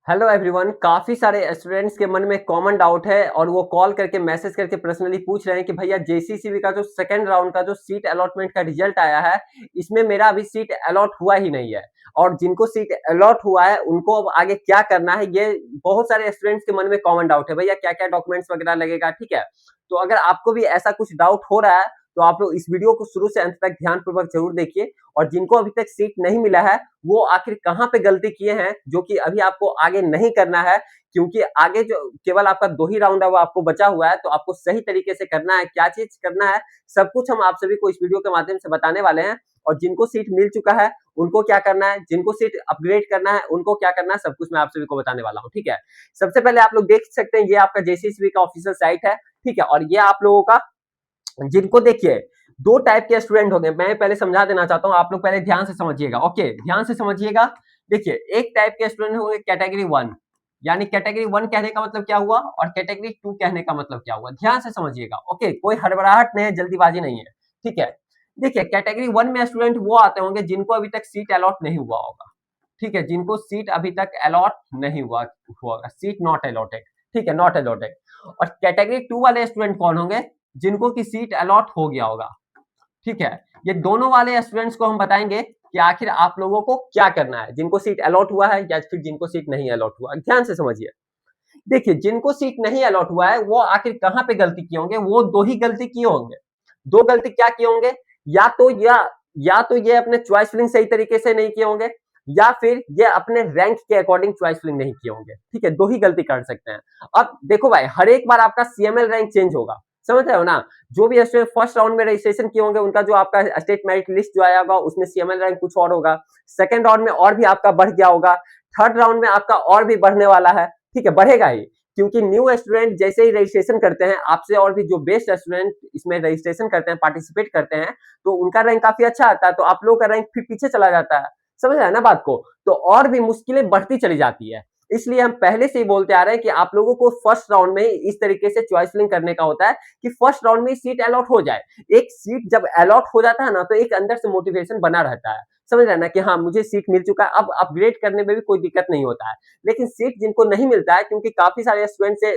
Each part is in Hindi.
Hello everyone. काफी सारे स्टूडेंट्स के मन में कॉमन डाउट है और वो कॉल करके मैसेज करके पर्सनली पूछ रहे हैं कि भैया जेसीसीबी का जो सेकंड राउंड का जो सीट अलॉटमेंट का रिजल्ट आया है, इसमें मेरा अभी सीट अलॉट हुआ ही नहीं है और जिनको सीट अलॉट हुआ है उनको अब आगे क्या करना है, ये बहुत सारे स्टूडेंट्स के मन में कॉमन डाउट है। भैया क्या क्या डॉक्यूमेंट्स वगैरह लगेगा, ठीक है। तो अगर आपको भी ऐसा कुछ डाउट हो रहा है तो आप लोग इस वीडियो को शुरू से अंत तक ध्यानपूर्वक जरूर देखिए। और जिनको अभी तक सीट नहीं मिला है वो आखिर कहां पे गलती किए हैं जो कि अभी आपको आगे नहीं करना है, क्योंकि आगे जो केवल आपका 2 ही राउंड है वो आपको बचा हुआ है। तो आपको सही तरीके से करना है, क्या चीज करना है, सब कुछ हम आप सभी को इस वीडियो के माध्यम से बताने वाले हैं। और जिनको सीट मिल चुका है उनको क्या करना है, जिनको सीट अपग्रेड करना है उनको क्या करना है, सब कुछ मैं आप सभी को बताने वाला हूं, ठीक है। सबसे पहले आप लोग देख सकते हैं ये आपका जेसीसीबी का ऑफिशियल साइट है, ठीक है। और ये आप लोगों का जिनको देखिए दो टाइप के स्टूडेंट होंगे, मैं पहले समझा देना चाहता हूं, आप लोग पहले ध्यान से समझिएगा। ओके, ध्यान से समझिएगा। देखिए एक टाइप के स्टूडेंट होंगे कैटेगरी 1, यानी कैटेगरी 1 कहने का मतलब क्या हुआ और कैटेगरी 2 कहने का मतलब क्या हुआ, ध्यान से समझिएगा। ओके, कोई हड़बड़ाहट नहीं है, जल्दीबाजी नहीं है, ठीक है। देखिए कैटेगरी 1 में स्टूडेंट वो आते होंगे जिनको अभी तक सीट अलॉट नहीं हुआ होगा, ठीक है, जिनको सीट अभी तक अलॉट नहीं हुआ सीट नॉट अलॉटेड, ठीक है, नॉट अलॉटेड। और कैटेगरी 2 वाले स्टूडेंट कौन होंगे, जिनको की सीट अलॉट हो गया होगा, ठीक है। ये दोनों वाले स्टूडेंट्स को हम बताएंगे कि आखिर आप लोगों को क्या करना है, जिनको सीट अलॉट हुआ है या फिर जिनको सीट नहीं अलॉट हुआ। ध्यान से समझिए। देखिए जिनको सीट नहीं अलॉट हुआ है वो आखिर कहां पे गलती किए होंगे, वो दो ही गलती किए होंगे। दो गलती क्या किए होंगे, या तो ये अपने चॉइस फिलिंग सही तरीके से नहीं किए होंगे, या फिर ये अपने रैंक के अकॉर्डिंग चॉइस फिलिंग नहीं किए होंगे, ठीक है। दो ही गलती कर सकते हैं। अब देखो भाई, हर एक बार आपका सीएमएल रैंक चेंज होगा, समझ रहे हो ना। जो भी स्टूडेंट फर्स्ट राउंड में रजिस्ट्रेशन किए होंगे उनका जो आपका स्टेट मेरिट लिस्ट जो आया होगा उसमें सीएमएल रैंक कुछ और होगा, सेकंड राउंड में और भी आपका बढ़ गया होगा, थर्ड राउंड में आपका और भी बढ़ने वाला है, ठीक है, बढ़ेगा ही। क्योंकि न्यू स्टूडेंट जैसे ही रजिस्ट्रेशन करते हैं आपसे, और भी जो बेस्ट स्टूडेंट इसमें रजिस्ट्रेशन करते हैं, पार्टिसिपेट करते हैं, तो उनका रैंक काफी अच्छा आता है, तो आप लोगों का रैंक फिर पीछे चला जाता है, समझ रहे हैं ना बात को। तो और भी मुश्किलें बढ़ती चली जाती है। इसलिए हम पहले से ही बोलते आ रहे हैं कि आप लोगों को फर्स्ट राउंड में इस तरीके से चॉइस फिलिंग करने का होता है कि फर्स्ट राउंड में सीट अलॉट हो जाए। एक सीट जब अलॉट हो जाता है ना तो एक अंदर से मोटिवेशन बना रहता है, समझ रहे हैं ना, कि हाँ मुझे सीट मिल चुका है, अब अपग्रेड करने में भी कोई दिक्कत नहीं होता है। लेकिन सीट जिनको नहीं मिलता है, क्योंकि काफी सारे स्टूडेंट से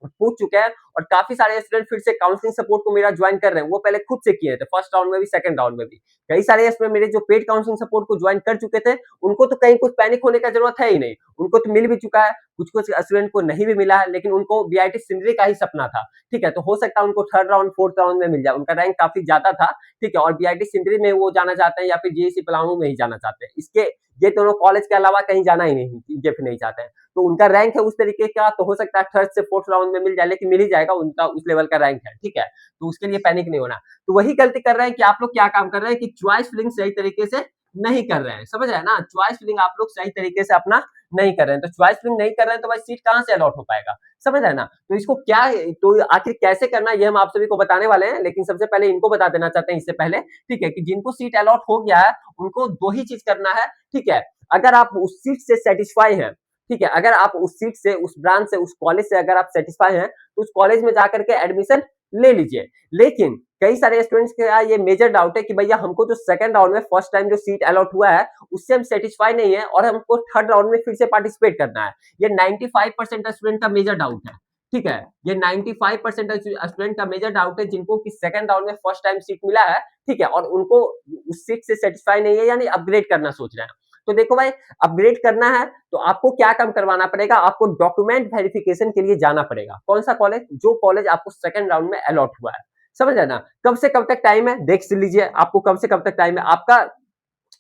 पूछ चुके हैं और काफी सारे स्टूडेंट फिर से काउंसलिंग सपोर्ट को मेरा ज्वाइन कर रहे हैं, वो पहले खुद से किए थे फर्स्ट राउंड में भी सेकंड राउंड में भी। कई सारे स्टूडेंट मेरे जो पेड काउंसलिंग सपोर्ट को ज्वाइन कर चुके थे, उनको तो कहीं कुछ पैनिक होने का जरूरत है ही नहीं, उनको तो मिल भी चुका है। कुछ कुछ स्टूडेंट को नहीं भी मिला है, लेकिन उनको बीआईटी सिंदरी का ही सपना था, ठीक है। तो हो सकता है उनको थर्ड राउंड फोर्थ राउंड में मिल जाए, उनका रैंक काफी ज्यादा था, ठीक है। और बीआईटी सिंदरी में वो जाना चाहते हैं या फिर जेईसी पलामू में ही जाना चाहते हैं, इसके ये दोनों कॉलेज के अलावा कहीं जाना ही नहीं, ये नहीं चाहते हैं। तो उनका रैंक है उस तरीके का, तो हो सकता है थर्ड से फोर्थ राउंड में मिल जाए, लेकिन मिल ही जाएगा, उनका उस लेवल का रैंक है, ठीक है। तो उसके लिए पैनिक नहीं होना। तो वही गलती कर रहे हैं कि आप लोग क्या काम कर रहे हैं कि चॉइस फिलिंग सही तरीके से नहीं कर रहे हैं, समझ रहे हैं ना। चॉइस फिलिंग आप लोग सही तरीके से अपना नहीं कर रहे हैं, तो चॉइस फिलिंग नहीं कर रहे हैं तो भाई सीट कहां से अलॉट हो पाएगा, समझ रहे हैं ना। तो इसको क्या, तो आखिर कैसे करना है ये हम आप सभी को बताने वाले हैं, लेकिन सबसे पहले इनको बता देना चाहते हैं इससे पहले, ठीक है, कि जिनको सीट अलॉट हो गया है उनको दो ही चीज करना है, ठीक है। अगर आप उस सीट से सेटिस्फाई हैं, ठीक है, अगर आप उस सीट से, उस ब्रांच से, उस कॉलेज से अगर आप सेटिस्फाई हैं तो उस कॉलेज में जाकर के एडमिशन ले लीजिए। लेकिन कई सारे स्टूडेंट्स का ये मेजर डाउट है कि भैया हमको जो सेकंड राउंड में फर्स्ट टाइम जो सीट अलॉट हुआ है उससे हम सेटिस्फाई नहीं है और हमको थर्ड राउंड में फिर से पार्टिसिपेट करना है। ये 95% स्टूडेंट का मेजर डाउट है, ठीक है। ये 95% स्टूडेंट का मेजर डाउट है जिनको कि सेकंड राउंड में फर्स्ट टाइम सीट मिला है, ठीक है, और उनको उस सीट से सेटिस्फाई नहीं है, यानी अपग्रेड करना सोच रहे हैं। तो देखो भाई, अपग्रेड करना है तो आपको क्या काम करवाना पड़ेगा, आपको डॉक्यूमेंट वेरिफिकेशन के लिए जाना पड़ेगा। कौन सा कॉलेज, जो कॉलेज आपको सेकंड राउंड में अलॉट हुआ है, समझ रहे ना। कब से कब तक टाइम है देख लीजिए, आपको कब से कब तक टाइम है। आपका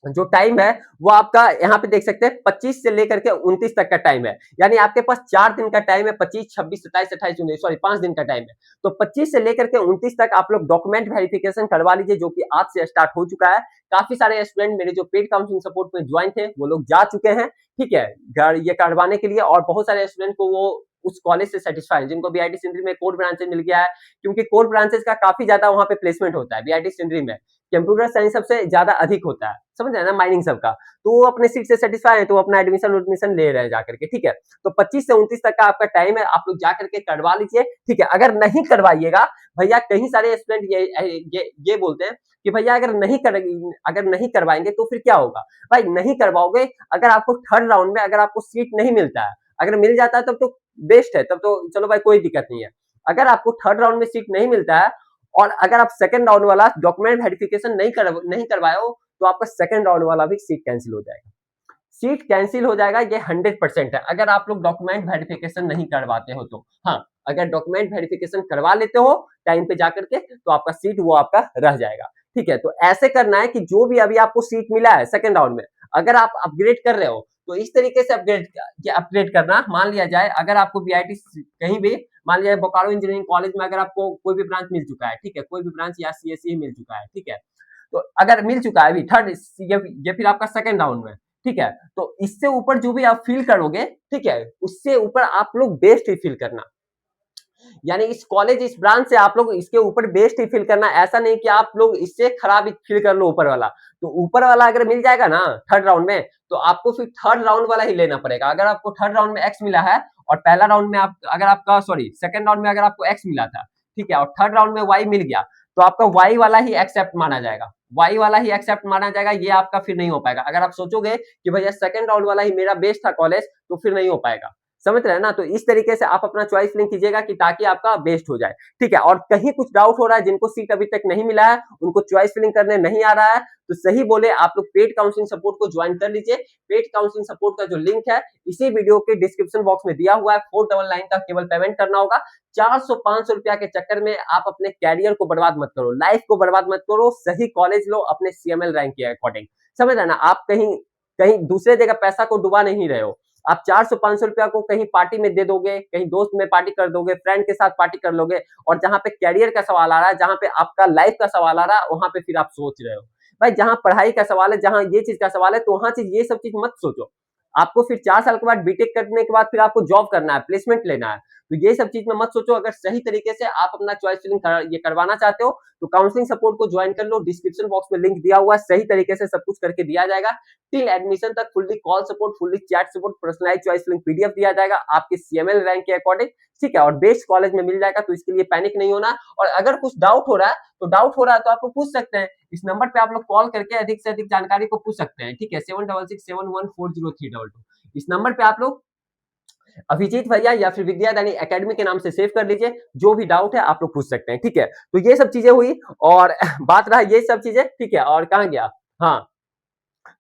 जो टाइम है वो आपका यहाँ पे देख सकते हैं 25 से लेकर के 29 तक का टाइम है, यानी आपके पास 4 दिन का टाइम है, 25, 26, 27, 28, 29, सॉरी 5 दिन का टाइम है। तो 25 से लेकर के 29 तक आप लोग डॉक्यूमेंट वेरिफिकेशन करवा लीजिए, जो कि आज से स्टार्ट हो चुका है। काफी सारे स्टूडेंट मेरे जो पेड काउंसलिंग सपोर्ट में ज्वाइन थे वो लोग जा चुके हैं, ठीक है, ये करवाने के लिए। और बहुत सारे स्टूडेंट को वो उस कॉलेज से सेटिस्फाई, जिनको बीआईटी सिंदरी में कोर ब्रांचेज मिल गया है, क्योंकि कोर ब्रांचेज का काफी ज्यादा वहां पे प्लेसमेंट होता है बीआईटी सिंदरी में, कंप्यूटर साइंस सबसे ज्यादा अधिक होता है, समझ रहे हैं ना, माइनिंग सबका, तो वो अपने सीट से सेटिस्फाई है, तो वो अपना एडमिशन ले रहे हैं जाकर के, ठीक है। तो 25 से 29 तक का आपका टाइम है, आप लोग जाकर के करवा लीजिए, ठीक है। अगर नहीं करवाइएगा भैया, कई सारे स्टूडेंट ये बोलते हैं कि भैया अगर नहीं करवाएंगे तो फिर क्या होगा। भाई नहीं करवाओगे, अगर आपको थर्ड राउंड में अगर आपको सीट नहीं मिलता है, अगर मिल जाता है तब तो बेस्ट है, तब तो चलो भाई कोई दिक्कत नहीं है। अगर आपको थर्ड राउंड में सीट नहीं मिलता है और अगर आप सेकंड राउंड वाला डॉक्यूमेंट वेरिफिकेशन नहीं करवाए हो, तो आपका सेकंड राउंड वाला भी सीट कैंसिल हो जाएगा। सीट कैंसिल हो जाएगा, ये 100% है, अगर आप लोग डॉक्यूमेंट वेरिफिकेशन नहीं करवाते हो तो। हाँ, अगर डॉक्यूमेंट वेरिफिकेशन करवा लेते हो टाइम पे जाकर के, तो आपका सीट वो आपका रह जाएगा, ठीक है। तो ऐसे करना है कि जो भी अभी आपको सीट मिला है सेकंड राउंड में, अगर आप अपग्रेड कर रहे हो तो इस तरीके से अपग्रेड करना। मान लिया जाए अगर आपको बीआईटी कहीं भी, मान लिया बोकारो इंजीनियरिंग कॉलेज में अगर आपको कोई भी ब्रांच मिल चुका है, ठीक है, कोई भी ब्रांच या सीएससी मिल चुका है, ठीक है, तो अगर मिल चुका है अभी थर्ड, ये फिर आपका सेकंड राउंड में, ठीक है, तो इससे ऊपर जो भी आप फील करोगे, ठीक है, उससे ऊपर आप लोग बेस्ट ही फील करना, यानी इस कॉलेज इस ब्रांच से आप लोग इसके ऊपर बेस्ट ही फील करना। ऐसा नहीं कि आप लोग इससे खराब ही फील कर लो ऊपर वाला, तो ऊपर वाला अगर मिल जाएगा ना थर्ड राउंड में, तो आपको फिर थर्ड राउंड वाला ही लेना पड़ेगा। अगर आपको थर्ड राउंड में एक्स मिला है और पहला राउंड में आप अगर आपका सेकंड राउंड में अगर आपको एक्स मिला था, ठीक है, और थर्ड राउंड में वाई मिल गया, तो आपका वाई वाला ही एक्सेप्ट माना जाएगा, वाई वाला ही एक्सेप्ट माना जाएगा, ये आपका फिर नहीं हो पाएगा। अगर आप सोचोगे कि भैया सेकंड राउंड वाला ही मेरा बेस्ट था कॉलेज, तो फिर नहीं हो पाएगा, समझ रहे हैं ना। तो इस तरीके से आप अपना चॉइस फिलिंग कीजिएगा कि ताकि आपका बेस्ट हो जाए, ठीक है। और कहीं कुछ डाउट हो रहा है, जिनको सीट अभी तक नहीं मिला है, उनको चॉइस फिलिंग करने नहीं आ रहा है, तो सही बोले आप लोग पेड काउंसलिंग सपोर्ट को ज्वाइन कर लीजिए। पेड काउंसलिंग सपोर्ट का जो लिंक है इसी वीडियो के डिस्क्रिप्शन बॉक्स में दिया हुआ है। 499 का केवल पेमेंट करना होगा। 400-500 रुपया के चक्कर में आप अपने कैरियर को बर्बाद मत करो, लाइफ को बर्बाद मत करो, सही कॉलेज लो अपने सीएमएल रैंक के अकॉर्डिंग, समझ रहे ना। आप कहीं कहीं दूसरे जगह पैसा को डुबा नहीं रहे हो। आप 400-500 रुपया को कहीं पार्टी में दे दोगे, कहीं दोस्त में पार्टी कर दोगे, फ्रेंड के साथ पार्टी कर लोगे, और जहां पे कैरियर का सवाल आ रहा है, जहां पे आपका लाइफ का सवाल आ रहा है, वहां पे फिर आप सोच रहे हो। भाई जहां पढ़ाई का सवाल है, जहां ये चीज का सवाल है, तो वहां चीज ये सब चीज मत सोचो। आपको फिर 4 साल के बाद बीटेक करने के बाद फिर आपको जॉब करना है, प्लेसमेंट लेना है, तो ये सब चीज में मत सोचो। अगर सही तरीके से आप अपना चॉइस फिलिंग ये करवाना चाहते हो, तो काउंसलिंग सपोर्ट को ज्वाइन कर लो। डिस्क्रिप्शन बॉक्स में लिंक दिया हुआ है, सही तरीके से सब कुछ करके दिया जाएगा। टिल एडमिशन तक fully call support, fully chat support, personalized choice filling PDF दिया जाएगा आपके सीएमएल रैंक के अकॉर्डिंग, ठीक है, और बेस्ट कॉलेज में मिल जाएगा। तो इसके लिए पैनिक नहीं होना। और अगर कुछ डाउट हो रहा है तो आप लोग पूछ सकते हैं, इस नंबर पे आप लोग कॉल करके अधिक से अधिक जानकारी को पूछ सकते हैं, ठीक है, 7667140322। इस नंबर पे आप लोग अभिजीत भैया या फिर विद्यादानी एकेडमी के नाम से सेव कर लीजिए, जो भी डाउट है आप लोग पूछ सकते हैं, ठीक है। तो ये सब चीजें हुई, और बात रहा ये सब चीजें, ठीक है, और कहां गया, हाँ,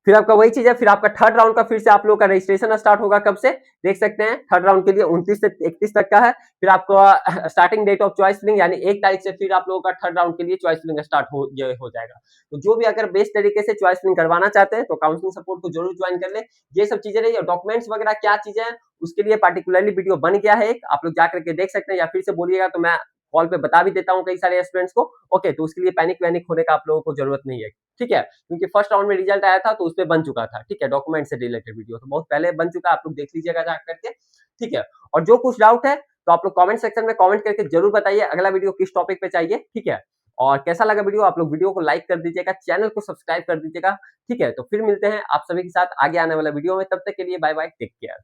फिर आपका वही चीज है, फिर आपका थर्ड राउंड का फिर से आप लोगों का रजिस्ट्रेशन स्टार्ट होगा। कब से देख सकते हैं, थर्ड राउंड के लिए 29 से 31 तक का है। फिर आपका starting date of choice filling यानी 1 तारीख से फिर आप लोगों का थर्ड राउंड के लिए चॉइस फिलिंग स्टार्ट हो जाएगा। तो जो भी अगर बेस्ट तरीके से चॉइस फिलिंग करवाना चाहते हैं, तो काउंसलिंग सपोर्ट को जरूर ज्वाइन कर ले। ये सब चीजें रही, डॉक्यूमेंट्स वगैरह क्या चीजें हैं, उसके लिए पार्टिकुलरली वीडियो बन गया है, आप लोग जाकर के देख सकते हैं, या फिर से बोलिएगा तो मैं कॉल पे बता भी देता हूँ कई सारे स्टूडेंट्स को। ओके, तो उसके लिए पैनिक वैनिक होने का आप लोगों को जरूरत नहीं है, ठीक है, क्योंकि फर्स्ट राउंड में रिजल्ट आया था तो उसपे बन चुका था, ठीक है, डॉक्यूमेंट से रिलेटेड वीडियो तो बहुत पहले बन चुका है, आप लोग देख लीजिएगा जा करके, ठीक है। और जो कुछ डाउट है तो आप लोग कमेंट सेक्शन में कमेंट करके जरूर बताइए अगला वीडियो किस टॉपिक पे चाहिए, ठीक है। और कैसा लगा वीडियो, आप लोग वीडियो को लाइक कर दीजिएगा, चैनल को सब्सक्राइब कर दीजिएगा, ठीक है। तो फिर मिलते हैं आप सभी के साथ आगे आने वाला वीडियो में, तब तक के लिए बाय बाय, टेक केयर।